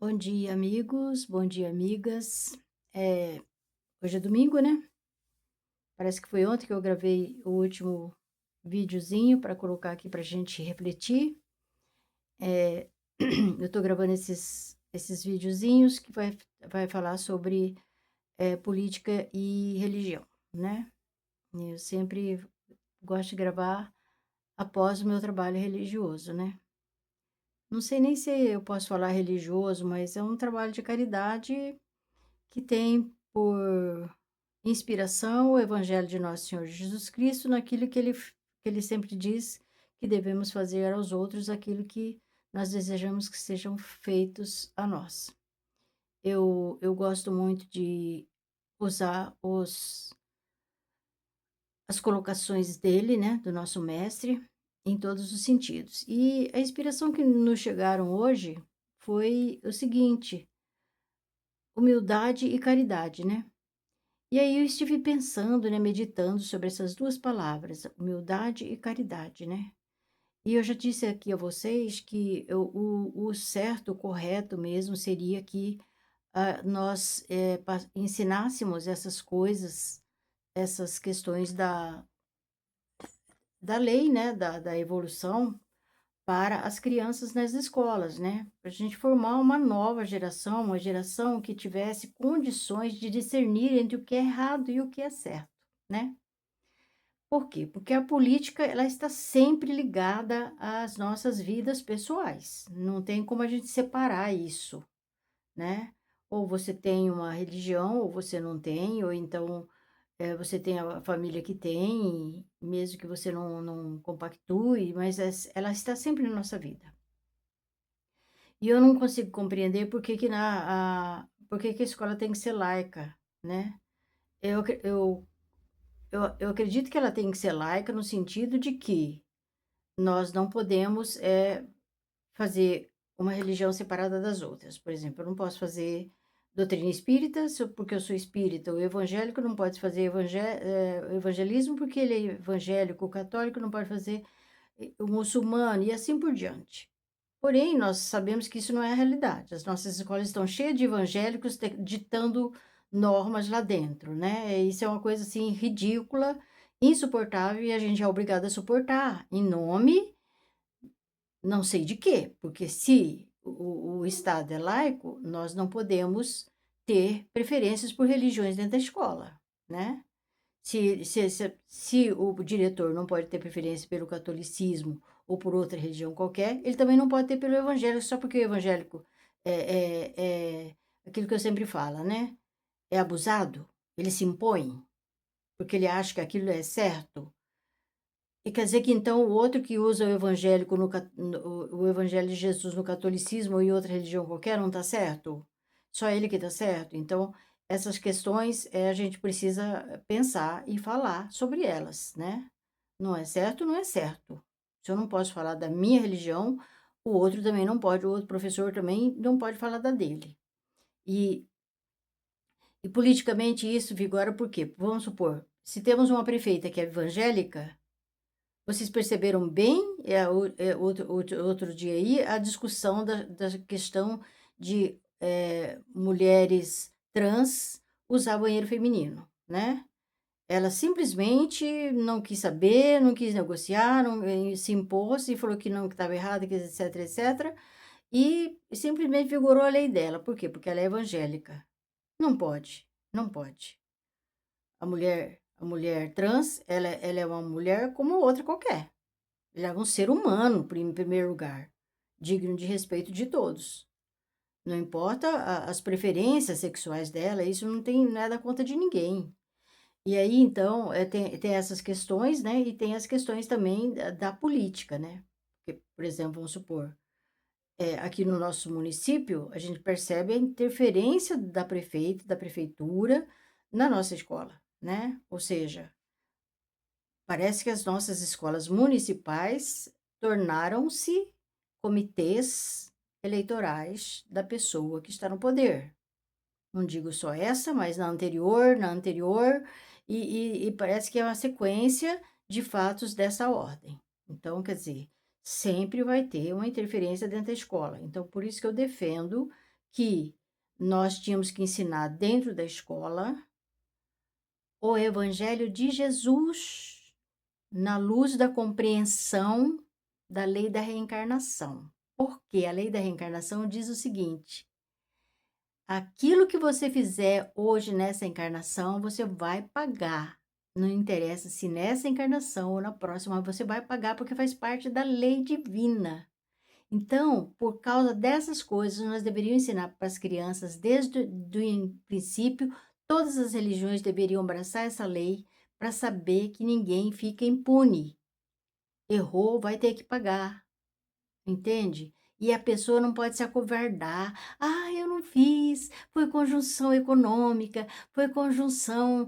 Bom dia, amigos. Bom dia, amigas. Hoje é domingo, né? Parece que foi ontem que eu gravei o último videozinho para colocar aqui para a gente refletir. Eh, eu estou gravando esses videozinhos que vai falar sobre política e religião, né? Eu sempre gosto de gravar após o meu trabalho religioso, né? Não sei nem se eu posso falar religioso, mas é um trabalho de caridade que tem por inspiração o Evangelho de Nosso Senhor Jesus Cristo naquilo que ele sempre diz que devemos fazer aos outros aquilo que nós desejamos que sejam feitos a nós. Eu gosto muito de usar as colocações dele, né, do nosso mestre, em todos os sentidos. E a inspiração que nos chegaram hoje foi o seguinte: humildade e caridade, né? E aí eu estive pensando, né, meditando sobre essas 2 palavras, humildade e caridade, né. E eu já disse aqui a vocês que o certo, o correto mesmo seria que, nós, ensinássemos essas coisas, essas questões da lei, né, da evolução para as crianças nas escolas, né. Para a gente formar uma nova geração, uma geração que tivesse condições de discernir entre o que é errado e o que é certo, né. Por quê? Porque a política ela está sempre ligada às nossas vidas pessoais, não tem como a gente separar isso, né. Ou você tem uma religião ou você não tem, ou então, você tem a família que tem, mesmo que você não compactue, mas ela está sempre na nossa vida. E eu não consigo compreender por que que a escola tem que ser laica, né. Eu acre eu acredito que ela tem que ser laica no sentido de que nós não podemos, fazer uma religião separada das outras. Por exemplo, eu não posso fazer doutrina espírita, porque eu sou espírita. O evangélico não pode fazer evangelismo, porque ele é evangélico. O católico não pode fazer o muçulmano, e assim por diante. Porém, nós sabemos que isso não é a realidade. As nossas escolas estão cheias de evangélicos ditando normas lá dentro, né? Isso é uma coisa assim ridícula, insuportável, e a gente é obrigado a suportar em nome não sei de quê, porque se o Estado é laico, nós não podemos ter preferências por religiões dentro da escola, né. Se o diretor não pode ter preferência pelo catolicismo ou por outra religião qualquer, ele também não pode ter pelo evangélico, só porque o evangélico é aquilo que eu sempre falo, né, é abusado, ele se impõe, porque ele acha que aquilo é certo. E quer dizer que então o outro que usa o evangélico o evangelho de Jesus no catolicismo ou em outra religião qualquer não está certo? Só ele que está certo? Então, essas questões, a gente precisa pensar e falar sobre elas, né. Não é certo, não é certo. Se eu não posso falar da minha religião, o outro também não pode, o outro professor também não pode falar da dele. E politicamente isso vigora por quê? Vamos supor, se temos uma prefeita que é evangélica, vocês perceberam bem, outro dia aí, a discussão da questão de, mulheres trans usar banheiro feminino, né. Ela simplesmente não quis saber, não quis negociar, não, se impôs e falou que não, que estava errado, que etcétera, etcétera, e simplesmente vigorou a lei dela. Por quê? Porque ela é evangélica. Não pode, não pode. A mulher trans, ela é uma mulher como outra qualquer. Ele é um ser humano, em primeiro lugar, digno de respeito de todos. Não importa as preferências sexuais dela, isso não tem nada conta de ninguém. E aí, então, tem essas questões, né, e tem as questões também da política, né. Porque, por exemplo, vamos supor, aqui no nosso município, a gente percebe a interferência da prefeita, da prefeitura, na nossa escola, né. Ou seja, parece que as nossas escolas municipais tornaram-se comitês eleitorais da pessoa que está no poder. Não digo só essa, mas na anterior, e parece que é uma sequência de fatos dessa ordem. Então, quer dizer, sempre vai ter uma interferência dentro da escola. Então, por isso que eu defendo que nós tínhamos que ensinar dentro da escola o Evangelho de Jesus, na luz da compreensão da lei da reencarnação. Porque a lei da reencarnação diz o seguinte: aquilo que você fizer hoje nessa encarnação, você vai pagar. Não interessa se nessa encarnação ou na próxima, você vai pagar porque faz parte da lei divina. Então, por causa dessas coisas, nós deveríamos ensinar para as crianças, desde o princípio, todas as religiões deveriam abraçar essa lei para saber que ninguém fica impune. Errou, vai ter que pagar, entende? E a pessoa não pode se acovardar. Ah, eu não fiz, foi conjunção econômica, foi conjunção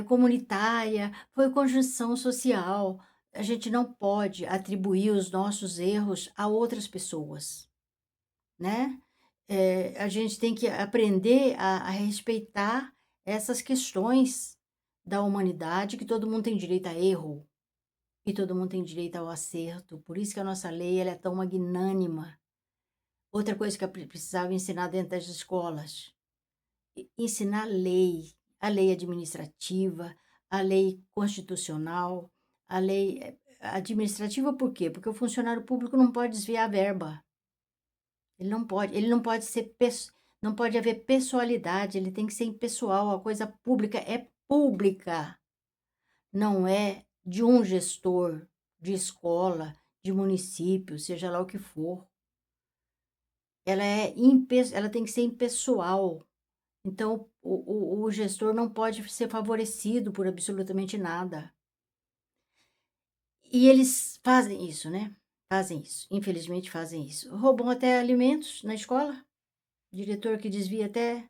comunitária, foi conjunção social. A gente não pode atribuir os nossos erros a outras pessoas, né? A gente tem que aprender a respeitar essas questões da humanidade, que todo mundo tem direito a erro. E todo mundo tem direito ao acerto, por isso que a nossa lei ela é tão magnânima. Outra coisa que eu precisava ensinar dentro das escolas, ensinar a lei administrativa, a lei constitucional, a lei administrativa por quê? Porque o funcionário público não pode desviar a verba. Ele não pode ser, não pode haver pessoalidade, ele tem que ser impessoal, a coisa pública é pública. Não é de um gestor de escola, de município, seja lá o que for. Ela tem que ser impessoal. Então, o gestor não pode ser favorecido por absolutamente nada. E eles fazem isso, né? Fazem isso. Infelizmente fazem isso. Roubam até alimentos na escola. Diretor que desvia até,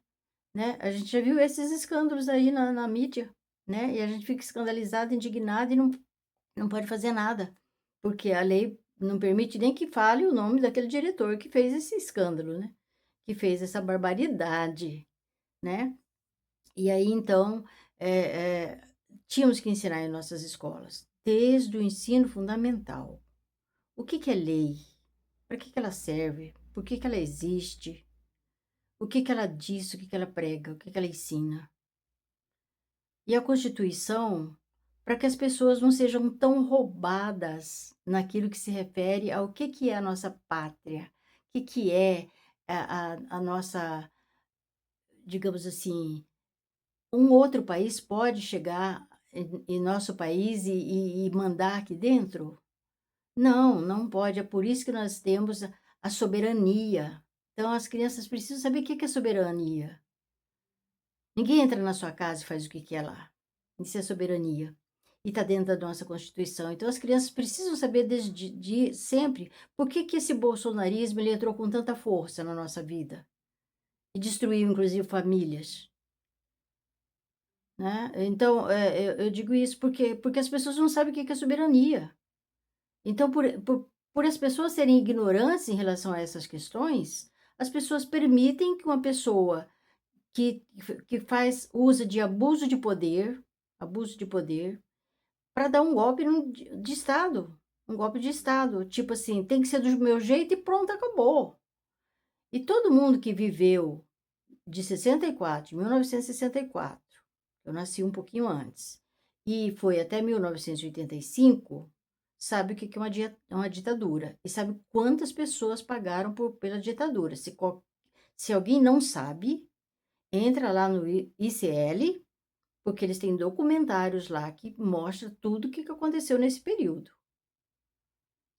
né? A gente já viu esses escândalos aí na mídia, né? E a gente fica escandalizado, indignado e não pode fazer nada, porque a lei não permite nem que fale o nome daquele diretor que fez esse escândalo, né? Que fez essa barbaridade, né? E aí, então, tínhamos que ensinar em nossas escolas, desde o ensino fundamental. O que que é lei? Para que que ela serve? Por que que ela existe? O que que ela diz? O que que ela prega? O que que ela ensina? E a Constituição, para que as pessoas não sejam tão roubadas naquilo que se refere ao que é a nossa pátria, que é a nossa, digamos assim, um outro país pode chegar em nosso país e mandar aqui dentro? Não, não pode. É por isso que nós temos a soberania. Então, as crianças precisam saber o que é soberania. Ninguém entra na sua casa e faz o que quer lá. Isso é soberania. E está dentro da nossa Constituição. Então, as crianças precisam saber desde sempre por que esse bolsonarismo ele entrou com tanta força na nossa vida e destruiu, inclusive, famílias. Né? Então, eu digo isso porque as pessoas não sabem o que é soberania. Então, por as pessoas serem ignorantes em relação a essas questões, as pessoas permitem que uma pessoa que faz usa de abuso de poder, para dar um golpe de Estado, um golpe de Estado, tipo assim, tem que ser do meu jeito e pronto, acabou. E todo mundo que viveu de 64, de 1964, eu nasci um pouquinho antes, e foi até 1985, sabe o que é uma ditadura, e sabe quantas pessoas pagaram pela ditadura. Se alguém não sabe, entra lá no ICL, porque eles têm documentários lá que mostram tudo o que aconteceu nesse período,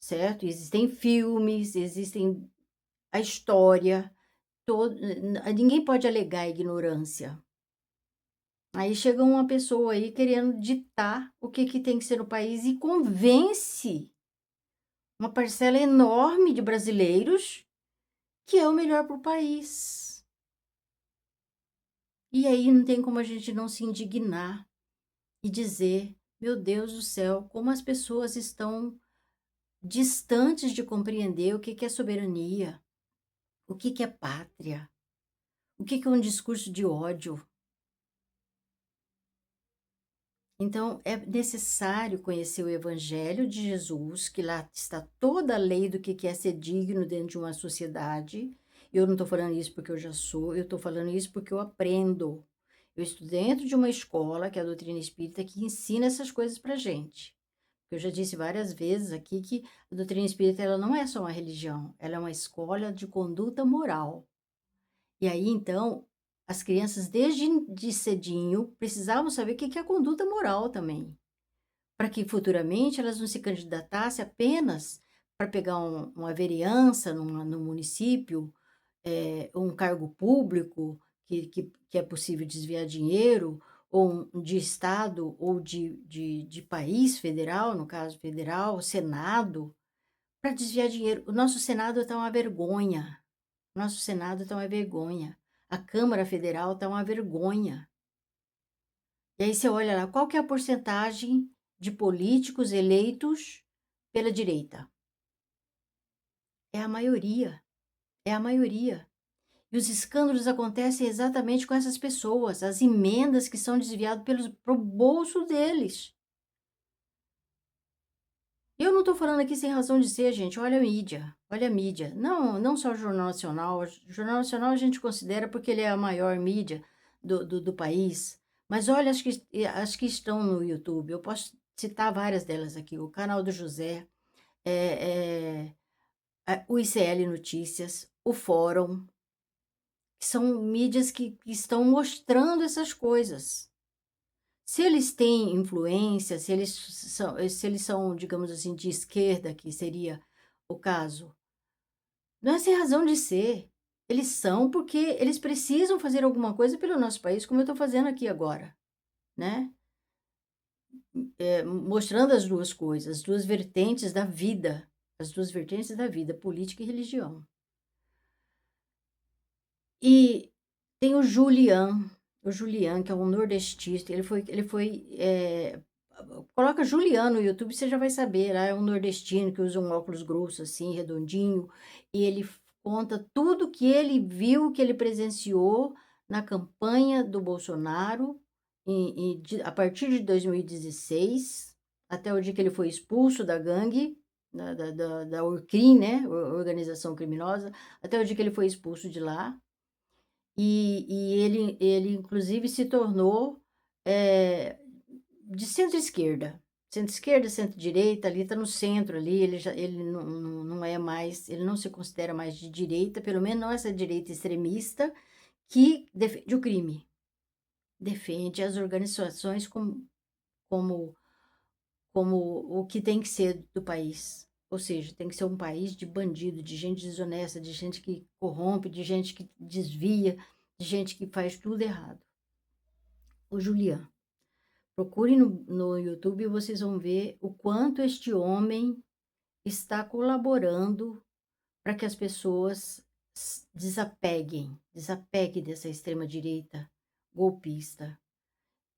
certo? Existem filmes, existem a história, ninguém pode alegar ignorância. Aí chega uma pessoa aí querendo ditar o que tem que ser no país e convence uma parcela enorme de brasileiros que é o melhor para o país. E aí não tem como a gente não se indignar e dizer: meu Deus do céu, como as pessoas estão distantes de compreender o que é soberania, o que é pátria, o que é um discurso de ódio. Então, é necessário conhecer o Evangelho de Jesus, que lá está toda a lei do que é ser digno dentro de uma sociedade, Eu não estou falando isso porque eu já sou, eu estou falando isso porque eu aprendo. Eu estudo dentro de uma escola, que é a doutrina espírita, que ensina essas coisas pra gente. Eu já disse várias vezes aqui que a doutrina espírita ela não é só uma religião, ela é uma escola de conduta moral. E aí, então, as crianças desde de cedinho precisavam saber o que que é conduta moral também, para que futuramente elas não se candidatassem apenas para pegar uma vereança no município, um cargo público que é possível desviar dinheiro, ou de estado, ou de país federal, no caso federal, Senado, para desviar dinheiro. O nosso Senado está uma vergonha. Nosso Senado está uma vergonha. A Câmara Federal está uma vergonha. E aí você olha lá, qual que é a porcentagem de políticos eleitos pela direita? É a maioria, é a maioria. E os escândalos acontecem exatamente com essas pessoas, as emendas que são desviadas para o bolso deles. Eu não estou falando aqui sem razão de ser, gente. Olha a mídia, olha a mídia. Não, não só o Jornal Nacional. O Jornal Nacional a gente considera porque ele é a maior mídia do país. Mas olha as que estão no YouTube. Eu posso citar várias delas aqui. O Canal do José, o ICL Notícias, o Fórum, que são mídias que estão mostrando essas coisas. Se eles têm influência, se eles são, digamos assim, de esquerda, que seria o caso, não é sem razão de ser. Eles são porque eles precisam fazer alguma coisa pelo nosso país, como eu estou fazendo aqui agora, né? Mostrando as duas coisas, as duas vertentes da vida, as duas vertentes da vida, política e religião. E tem o Julian, que é um nordestista, coloca Julian no YouTube, você já vai saber, lá é um nordestino que usa um óculos grosso assim, redondinho, e ele conta tudo que ele viu, que ele presenciou na campanha do Bolsonaro, a partir de 2016, até o dia que ele foi expulso da gangue, da Orcrim, né, organização criminosa, até o dia que ele foi expulso de lá. E ele inclusive se tornou, eh, de centro-esquerda. Centro-esquerda, centro-direita, ali está no centro ali, ele não é mais, ele não se considera mais de direita, pelo menos não essa direita extremista que defende o crime, defende as organizações como como o que tem que ser do país. Ou seja, tem que ser um país de bandido, de gente desonesta, de gente que corrompe, de gente que desvia, de gente que faz tudo errado. O Julian. Procurem no YouTube e vocês vão ver o quanto este homem está colaborando para que as pessoas desapeguem dessa extrema-direita golpista.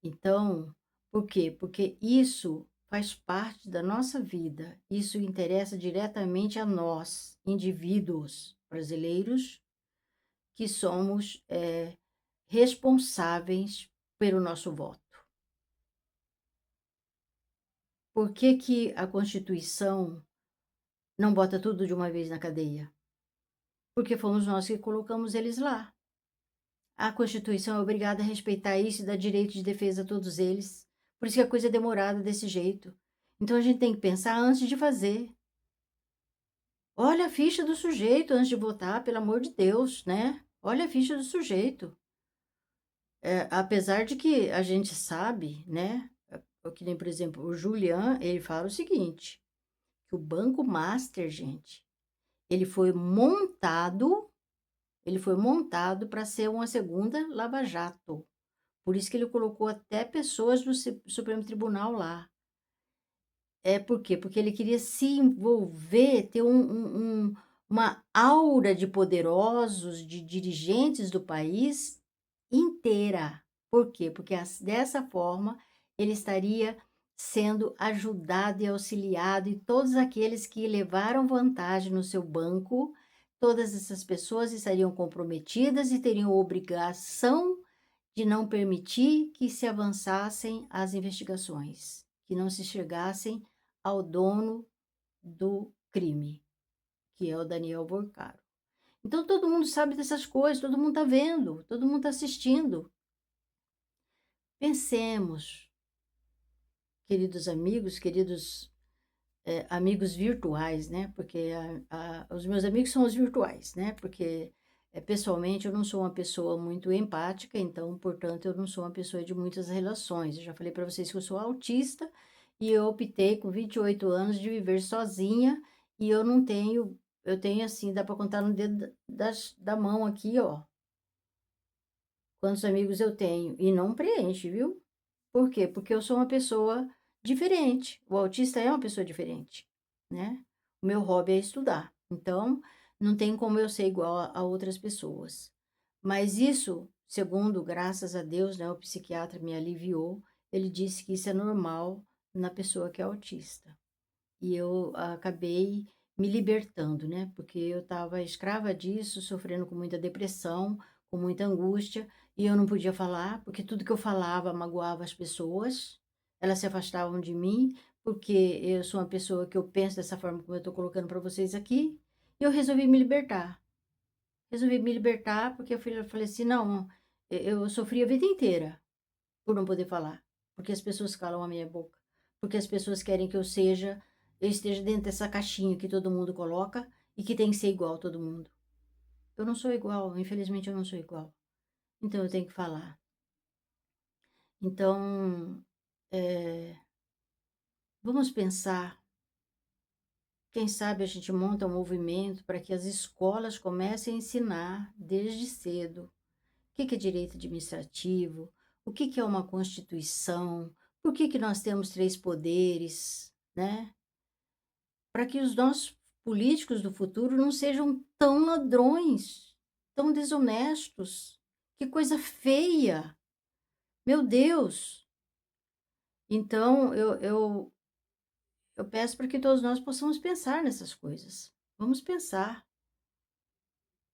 Então, por quê? Porque isso faz parte da nossa vida, isso interessa diretamente a nós, indivíduos brasileiros, que somos responsáveis pelo nosso voto. Por que que a Constituição não bota tudo de uma vez na cadeia? Porque fomos nós que colocamos eles lá. A Constituição é obrigada a respeitar isso e dar direito de defesa a todos eles. Por isso que a coisa é demorada desse jeito. Então a gente tem que pensar antes de fazer. Olha a ficha do sujeito antes de votar, pelo amor de Deus, né? Olha a ficha do sujeito. Apesar de que a gente sabe, né? Que nem, por exemplo, o Julian, ele fala o seguinte, que o Banco Master, gente, ele foi montado para ser uma segunda Lava Jato. Por isso que ele colocou até pessoas do Supremo Tribunal lá. Por quê? Porque ele queria se envolver, ter uma aura de poderosos, de dirigentes do país inteira. Por quê? Porque dessa forma ele estaria sendo ajudado e auxiliado, e todos aqueles que levaram vantagem no seu banco, todas essas pessoas estariam comprometidas e teriam obrigação de não permitir que se avançassem as investigações, que não se chegassem ao dono do crime, que é o Daniel Borcaro. Então todo mundo sabe dessas coisas, todo mundo está vendo, todo mundo está assistindo. Pensemos, queridos amigos, queridos, amigos virtuais, né, porque os meus amigos são os virtuais, né, porque, pessoalmente eu não sou uma pessoa muito empática, então, portanto, eu não sou uma pessoa de muitas relações. Eu já falei para vocês que eu sou autista e eu optei com 28 anos de viver sozinha e eu tenho, assim, dá para contar no dedo da mão aqui, ó, quantos amigos eu tenho, e não preenche, viu. Por quê? Porque eu sou uma pessoa diferente. O autista é uma pessoa diferente, né. O meu hobby é estudar, então não tem como eu ser igual a outras pessoas. Mas isso, segundo, graças a Deus, né, o psiquiatra me aliviou, ele disse que isso é normal na pessoa que é autista. E eu acabei me libertando, né, porque eu estava escrava disso, sofrendo com muita depressão, com muita angústia, e eu não podia falar, porque tudo que eu falava magoava as pessoas, elas se afastavam de mim, porque eu sou uma pessoa que eu penso dessa forma como eu estou colocando para vocês aqui, e eu resolvi me libertar. Resolvi me libertar, porque eu falei assim: "Não, eu sofri a vida inteira por não poder falar, porque as pessoas calam a minha boca, porque as pessoas querem que eu esteja dentro dessa caixinha que todo mundo coloca e que tem que ser igual a todo mundo. Eu não sou igual, infelizmente eu não sou igual, então eu tenho que falar. Então, eh, vamos pensar, quem sabe a gente monta um movimento para que as escolas comecem a ensinar desde cedo o que é direito administrativo, o que é uma constituição, por que nós temos 3 poderes, né? Para que os nossos políticos do futuro não sejam tão ladrões, tão desonestos. Que coisa feia, meu Deus! Então eu peço para que todos nós possamos pensar nessas coisas. Vamos pensar.